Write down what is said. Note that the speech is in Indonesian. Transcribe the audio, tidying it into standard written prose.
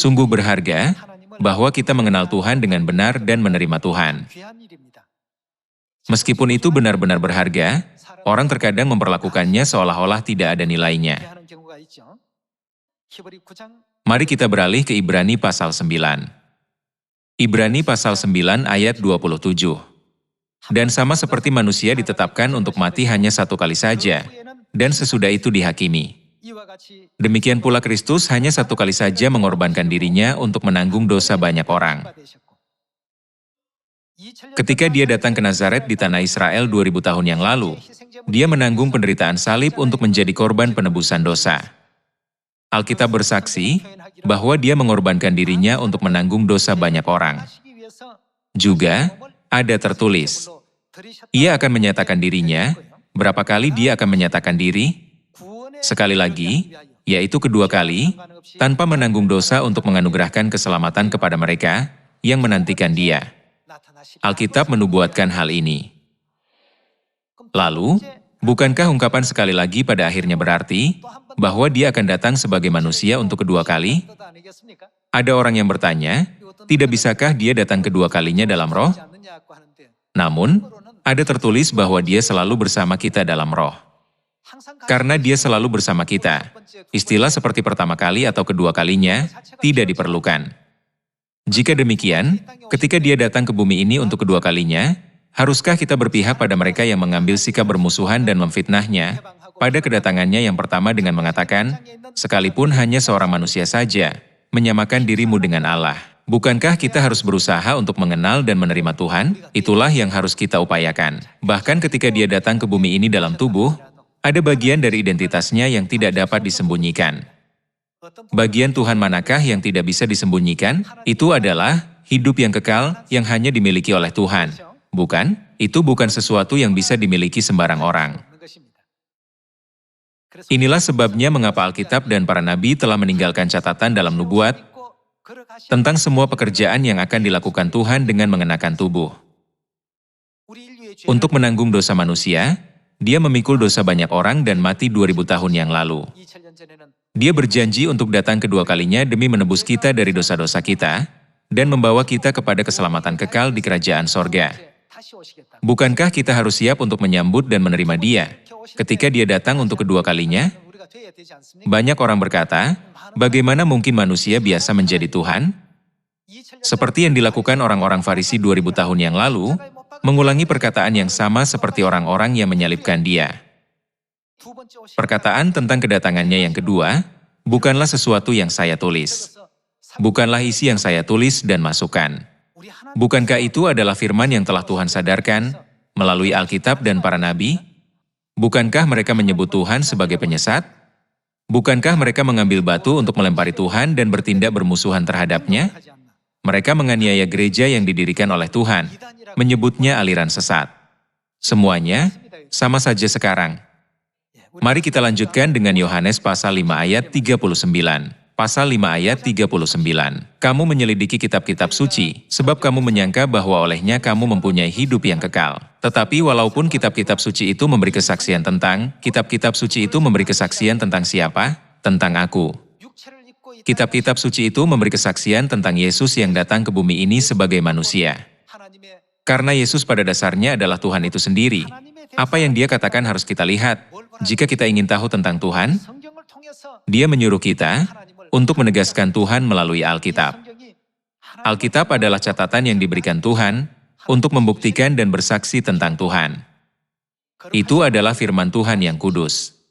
Sungguh berharga bahwa kita mengenal Tuhan dengan benar dan menerima Tuhan. Meskipun itu benar-benar berharga, orang terkadang memperlakukannya seolah-olah tidak ada nilainya. Mari kita beralih ke Ibrani pasal 9. Ibrani pasal 9 ayat 27. Dan sama seperti manusia ditetapkan untuk mati hanya satu kali saja, dan sesudah itu dihakimi. Demikian pula Kristus hanya satu kali saja mengorbankan dirinya untuk menanggung dosa banyak orang. Ketika dia datang ke Nazaret di tanah Israel 2000 tahun yang lalu, dia menanggung penderitaan salib untuk menjadi korban penebusan dosa. Alkitab bersaksi bahwa dia mengorbankan dirinya untuk menanggung dosa banyak orang. Juga, ada tertulis, ia akan menyatakan dirinya. Berapa kali dia akan menyatakan diri? Sekali lagi, yaitu kedua kali, tanpa menanggung dosa untuk menganugerahkan keselamatan kepada mereka yang menantikan dia. Alkitab menubuatkan hal ini. Lalu, bukankah ungkapan sekali lagi pada akhirnya berarti bahwa dia akan datang sebagai manusia untuk kedua kali? Ada orang yang bertanya, tidak bisakah dia datang kedua kalinya dalam roh? Namun, ada tertulis bahwa dia selalu bersama kita dalam roh. Karena dia selalu bersama kita, istilah seperti pertama kali atau kedua kalinya tidak diperlukan. Jika demikian, ketika dia datang ke bumi ini untuk kedua kalinya, haruskah kita berpihak pada mereka yang mengambil sikap bermusuhan dan memfitnahnya pada kedatangannya yang pertama dengan mengatakan, sekalipun hanya seorang manusia saja, menyamakan dirimu dengan Allah? Bukankah kita harus berusaha untuk mengenal dan menerima Tuhan? Itulah yang harus kita upayakan. Bahkan ketika dia datang ke bumi ini dalam tubuh, ada bagian dari identitasnya yang tidak dapat disembunyikan. Bagian Tuhan manakah yang tidak bisa disembunyikan? Itu adalah hidup yang kekal yang hanya dimiliki oleh Tuhan. Bukan? Itu bukan sesuatu yang bisa dimiliki sembarang orang. Inilah sebabnya mengapa Alkitab dan para nabi telah meninggalkan catatan dalam nubuat tentang semua pekerjaan yang akan dilakukan Tuhan dengan mengenakan tubuh. Untuk menanggung dosa manusia, dia memikul dosa banyak orang dan mati 2000 tahun yang lalu. Dia berjanji untuk datang kedua kalinya demi menebus kita dari dosa-dosa kita dan membawa kita kepada keselamatan kekal di kerajaan sorga. Bukankah kita harus siap untuk menyambut dan menerima dia ketika dia datang untuk kedua kalinya? Banyak orang berkata, bagaimana mungkin manusia biasa menjadi Tuhan? Seperti yang dilakukan orang-orang Farisi 2000 tahun yang lalu, mengulangi perkataan yang sama seperti orang-orang yang menyalibkan dia. Perkataan tentang kedatangannya yang kedua, bukanlah sesuatu yang saya tulis. Bukanlah isi yang saya tulis dan masukkan. Bukankah itu adalah firman yang telah Tuhan sadarkan melalui Alkitab dan para nabi? Bukankah mereka menyebut Tuhan sebagai penyesat? Bukankah mereka mengambil batu untuk melempari Tuhan dan bertindak bermusuhan terhadapnya? Mereka menganiaya gereja yang didirikan oleh Tuhan, menyebutnya aliran sesat. Semuanya sama saja sekarang. Mari kita lanjutkan dengan Yohanes pasal 5 ayat 39. Pasal 5 ayat 39. Kamu menyelidiki kitab-kitab suci, sebab kamu menyangka bahwa olehnya kamu mempunyai hidup yang kekal. Tetapi walaupun kitab-kitab suci itu memberi kesaksian tentang, kitab-kitab suci itu memberi kesaksian tentang siapa? Tentang aku. Kitab-kitab suci itu memberi kesaksian tentang Yesus yang datang ke bumi ini sebagai manusia. Karena Yesus pada dasarnya adalah Tuhan itu sendiri. Apa yang dia katakan harus kita lihat. Jika kita ingin tahu tentang Tuhan, dia menyuruh kita untuk menegaskan Tuhan melalui Alkitab. Alkitab adalah catatan yang diberikan Tuhan untuk membuktikan dan bersaksi tentang Tuhan. Itu adalah firman Tuhan yang kudus.